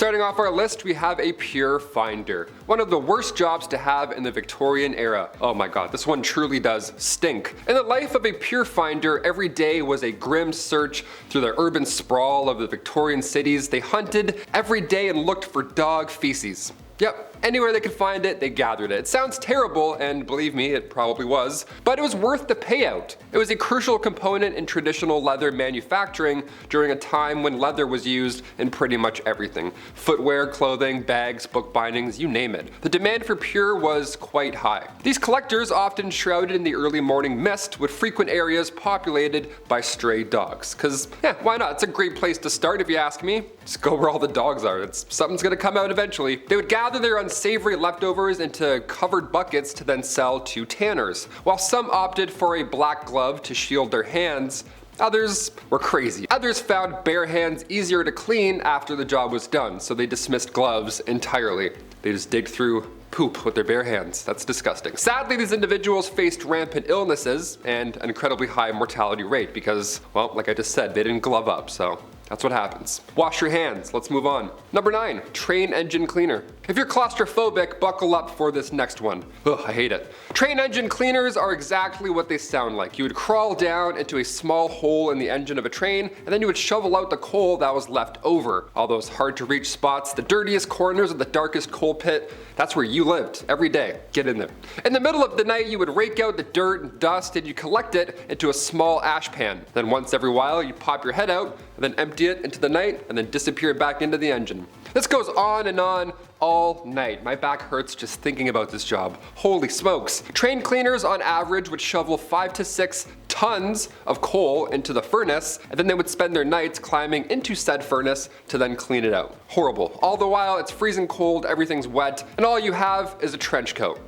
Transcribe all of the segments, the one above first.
Starting off our list, we have a pure finder. One of the worst jobs to have in the Victorian era. Oh my god, this one truly does stink. In the life of a pure finder, every day was a grim search through the urban sprawl of the Victorian cities. They hunted every day and looked for dog feces. Yep, anywhere they could find it, they gathered it. It sounds terrible, and believe me, it probably was, but it was worth the payout. It was a crucial component in traditional leather manufacturing during a time when leather was used in pretty much everything. Footwear, clothing, bags, book bindings, you name it. The demand for pure was quite high. These collectors, often shrouded in the early morning mist, would frequent areas populated by stray dogs. Cause, yeah, why not? It's a great place to start if you ask me. Just go where all the dogs are. Something's gonna come out eventually. They would gather their unsavory leftovers into covered buckets to then sell to tanners. While some opted for a black glove to shield their hands, others were crazy. Others found bare hands easier to clean after the job was done, so they dismissed gloves entirely. They just dig through poop with their bare hands. That's disgusting. Sadly, these individuals faced rampant illnesses and an incredibly high mortality rate because, well, like I just said, they didn't glove up, so that's what happens. Wash your hands. Let's move on. Number 9, train engine cleaner. If you're claustrophobic, buckle up for this next one. Ugh, I hate it. Train engine cleaners are exactly what they sound like. You would crawl down into a small hole in the engine of a train, and then you would shovel out the coal that was left over. All those hard to reach spots, the dirtiest corners of the darkest coal pit, that's where you lived every day. Get in there. In the middle of the night, you would rake out the dirt and dust and you collect it into a small ash pan. Then once every while, you pop your head out and then empty it into the night and then disappear back into the engine. This goes on and on all night. My back hurts just thinking about this job. Holy smokes. Train cleaners on average would shovel 5 to 6 tons of coal into the furnace, and then they would spend their nights climbing into said furnace to then clean it out. Horrible. All the while it's freezing cold, everything's wet, and all you have is a trench coat.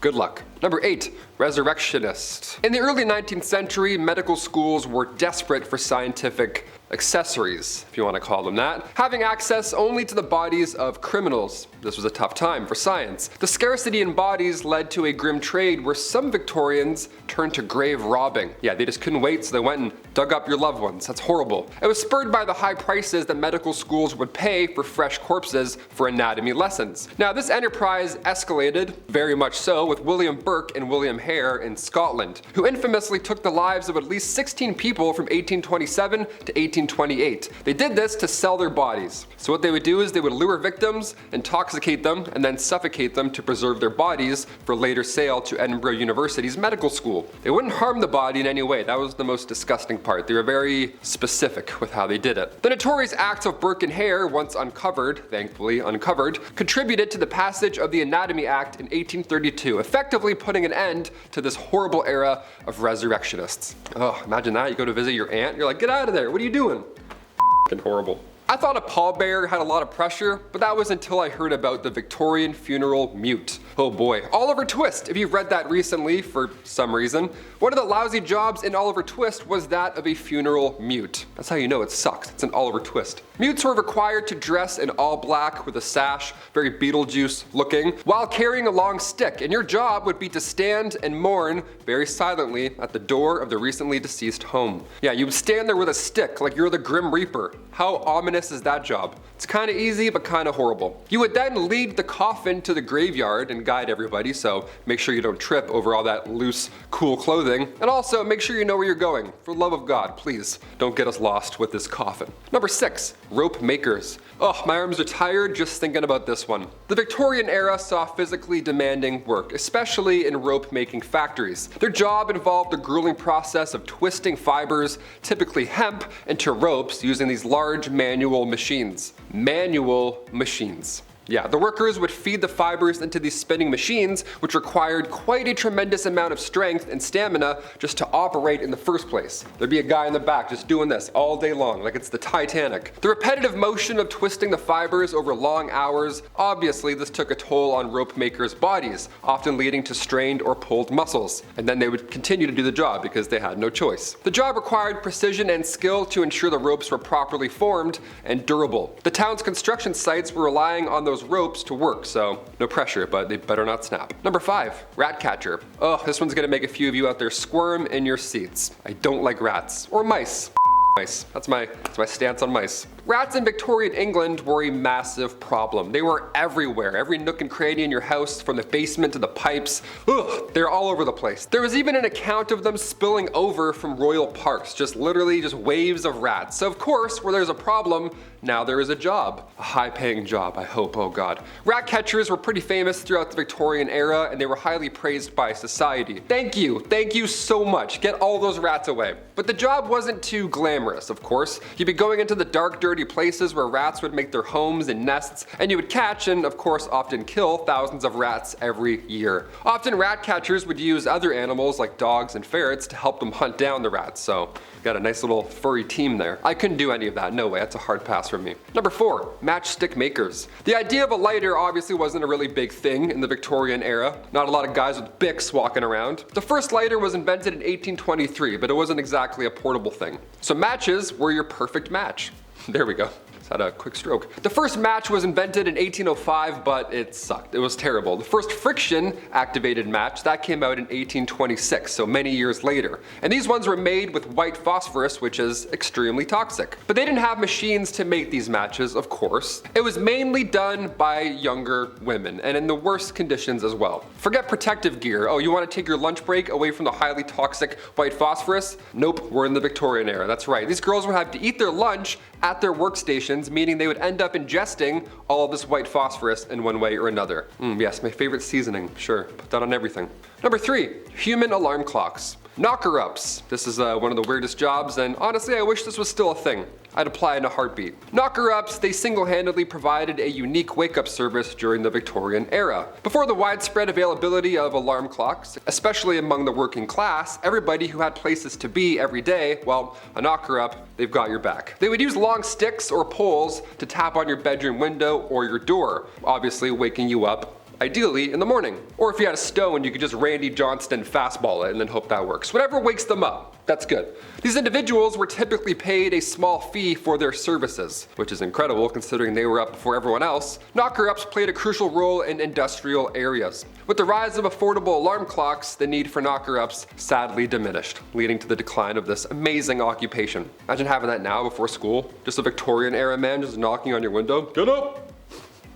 Good luck. Number 8, resurrectionists. In the early 19th century, medical schools were desperate for scientific accessories, if you want to call them that, having access only to the bodies of criminals. This was a tough time for science. The scarcity in bodies led to a grim trade where some Victorians turned to grave robbing. Yeah, they just couldn't wait, so they went and dug up your loved ones. That's horrible. It was spurred by the high prices that medical schools would pay for fresh corpses for anatomy lessons. Now, this enterprise escalated, very much so, with William Burke and William Hare in Scotland, who infamously took the lives of at least 16 people from 1827 to 1828. They did this to sell their bodies. So what they would do is they would lure victims, intoxicate them, and then suffocate them to preserve their bodies for later sale to Edinburgh University's medical school. They wouldn't harm the body in any way. That was the most disgusting part. They were very specific with how they did it. The notorious acts of Burke and Hare, once uncovered, thankfully uncovered, contributed to the passage of the Anatomy Act in 1832, effectively putting an end to this horrible era of resurrectionists. Oh, imagine that. You go to visit your aunt, you're like, get out of there, what are you doing? F***ing horrible. I thought a pallbearer had a lot of pressure, but that was until I heard about the Victorian funeral mute. Oh boy. Oliver Twist, if you've read that recently for some reason, one of the lousy jobs in Oliver Twist was that of a funeral mute. That's how you know it sucks. It's an Oliver Twist. Mutes were required to dress in all black with a sash, very Beetlejuice looking, while carrying a long stick, and your job would be to stand and mourn very silently at the door of the recently deceased home. Yeah, you would stand there with a stick like you're the Grim Reaper. How ominous is that job? It's kind of easy, but kind of horrible. You would then lead the coffin to the graveyard and guide everybody, so make sure you don't trip over all that loose, cool clothing, and also make sure you know where you're going. For the love of God, please don't get us lost with this coffin. Number 6, rope makers. Oh, my arms are tired just thinking about this one. The Victorian era saw physically demanding work, especially in rope making factories. Their job involved the grueling process of twisting fibers, typically hemp, into ropes using these large manual machines. Manual machines. Yeah, the workers would feed the fibers into these spinning machines, which required quite a tremendous amount of strength and stamina just to operate in the first place. There'd be a guy in the back just doing this all day long, like it's the Titanic. The repetitive motion of twisting the fibers over long hours, obviously this took a toll on rope makers' bodies, often leading to strained or pulled muscles. And then they would continue to do the job because they had no choice. The job required precision and skill to ensure the ropes were properly formed and durable. The town's construction sites were relying on those ropes to work, so no pressure, but they better not snap. Number 5, rat catcher. Oh, this one's gonna make a few of you out there squirm in your seats. I don't like rats. Or mice. Mice. That's my stance on mice. Rats in Victorian England were a massive problem. They were everywhere, every nook and cranny in your house, from the basement to the pipes. Ugh, they're all over the place. There was even an account of them spilling over from royal parks, just literally just waves of rats. So of course, where there's a problem, now there is a job. A high-paying job, I hope, oh god. Rat catchers were pretty famous throughout the Victorian era, and they were highly praised by society. Thank you so much. Get all those rats away. But the job wasn't too glamorous, of course. You'd be going into the dark, dirty places where rats would make their homes and nests, and you would catch and, of course, often kill thousands of rats every year. Often rat catchers would use other animals like dogs and ferrets to help them hunt down the rats, so got a nice little furry team there. I couldn't do any of that, no way, that's a hard pass from me. Number 4, Matchstick Makers. The idea of a lighter obviously wasn't a really big thing in the Victorian era. Not a lot of guys with Bics walking around. The first lighter was invented in 1823, but it wasn't exactly a portable thing. So matches were your perfect match. There we go. Had a quick stroke. The first match was invented in 1805, but it sucked. It was terrible. The first friction activated match, that came out in 1826, so many years later. And these ones were made with white phosphorus, which is extremely toxic. But they didn't have machines to make these matches, of course. It was mainly done by younger women, and in the worst conditions as well. Forget protective gear. Oh, you want to take your lunch break away from the highly toxic white phosphorus? Nope, we're in the Victorian era, that's right. These girls would have to eat their lunch at their workstations, meaning they would end up ingesting all of this white phosphorus in one way or another. Yes, my favorite seasoning, sure, put that on everything. Number 3, human alarm clocks. Knocker-ups. This is one of the weirdest jobs, and honestly I wish this was still a thing. I'd apply in a heartbeat. Knocker-ups, they single-handedly provided a unique wake-up service during the Victorian era. Before the widespread availability of alarm clocks, especially among the working class, everybody who had places to be every day, well, a knocker-up, they've got your back. They would use long sticks or poles to tap on your bedroom window or your door, obviously waking you up ideally in the morning. Or if you had a stone, you could just Randy Johnston fastball it and then hope that works. Whatever wakes them up, that's good. These individuals were typically paid a small fee for their services, which is incredible considering they were up before everyone else. Knocker-ups played a crucial role in industrial areas. With the rise of affordable alarm clocks, the need for knocker-ups sadly diminished, leading to the decline of this amazing occupation. Imagine having that now before school. Just a Victorian era man just knocking on your window. Get up!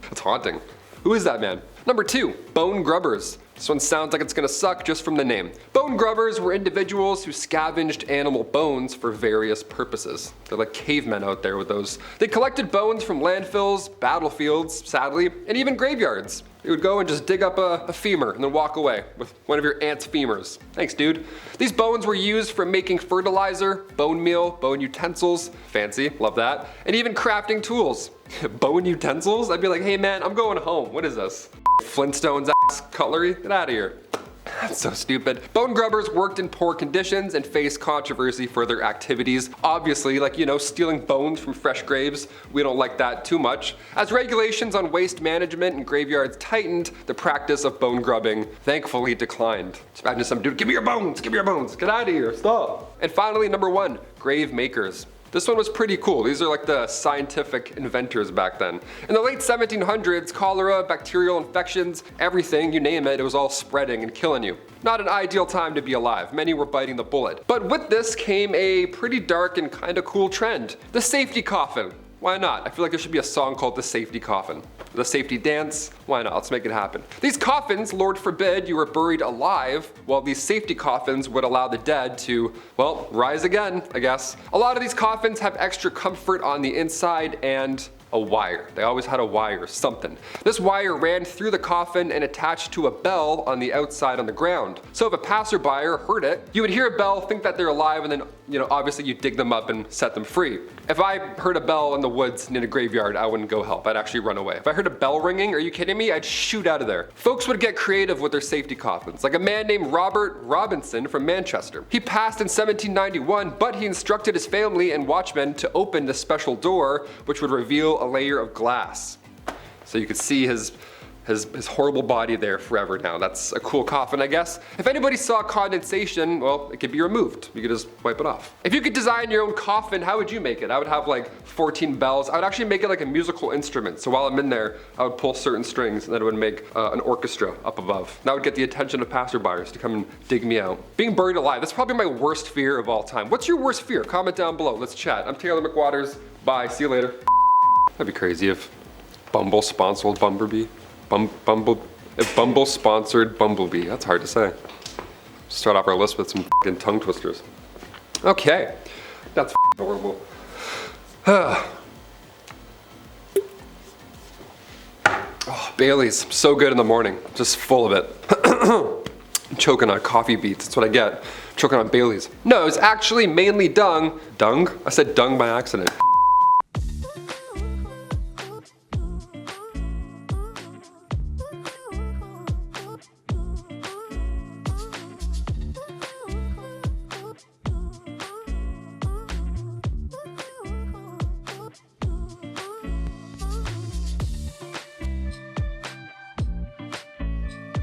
That's haunting. Who is that man? Number 2, bone grubbers. This one sounds like it's gonna suck just from the name. Bone grubbers were individuals who scavenged animal bones for various purposes. They're like cavemen out there with those. They collected bones from landfills, battlefields, sadly, and even graveyards. You would go and just dig up a femur and then walk away with one of your aunt's femurs. Thanks, dude. These bones were used for making fertilizer, bone meal, bone utensils, fancy, love that, and even crafting tools. Bone utensils? I'd be like, hey man, I'm going home. What is this? Flintstones ass cutlery? Get out of here. That's so stupid. Bone grubbers worked in poor conditions and faced controversy for their activities. Obviously, like, stealing bones from fresh graves, we don't like that too much. As regulations on waste management and graveyards tightened, the practice of bone grubbing thankfully declined. Just imagine some dude, give me your bones, get out of here, stop. And finally, number 1, grave makers. This one was pretty cool. These are like the scientific inventors back then. In the late 1700s, cholera, bacterial infections, everything, you name it, it was all spreading and killing you. Not an ideal time to be alive. Many were biting the bullet. But with this came a pretty dark and kinda cool trend. The safety coffin. Why not? I feel like there should be a song called The Safety Coffin. The Safety Dance? Why not? Let's make it happen. These coffins, Lord forbid you were buried alive, while these safety coffins would allow the dead to, well, rise again, I guess. A lot of these coffins have extra comfort on the inside and a wire. They always had a wire, something. This wire ran through the coffin and attached to a bell on the outside on the ground. So if a passerby heard it, you would hear a bell, think that they're alive, and then, obviously you dig them up and set them free. If I heard a bell in the woods near a graveyard, I wouldn't go help. I'd actually run away. If I heard a bell ringing, are you kidding me? I'd shoot out of there. Folks would get creative with their safety coffins, like a man named Robert Robinson from Manchester. He passed in 1791, but he instructed his family and watchmen to open the special door, which would reveal a layer of glass. So you could see his his horrible body there forever now. That's a cool coffin, I guess. If anybody saw condensation, well, it could be removed. You could just wipe it off. If you could design your own coffin, how would you make it? I would have like 14 bells. I would actually make it like a musical instrument. So while I'm in there, I would pull certain strings and then it would make an orchestra up above. That would get the attention of passerbyers to come and dig me out. Being buried alive, that's probably my worst fear of all time. What's your worst fear? Comment down below. Let's chat. I'm Taylor McWaters. Bye. See you later. That'd be crazy if Bumble sponsored Bumblebee. If Bumble sponsored Bumblebee. That's hard to say. Start off our list with some f***ing tongue twisters. Okay, that's f***ing horrible. Oh, Bailey's, so good in the morning. Just full of it. I'm choking on coffee beets, that's what I get. I'm choking on Bailey's. No, it's actually mainly dung. Dung? I said dung by accident.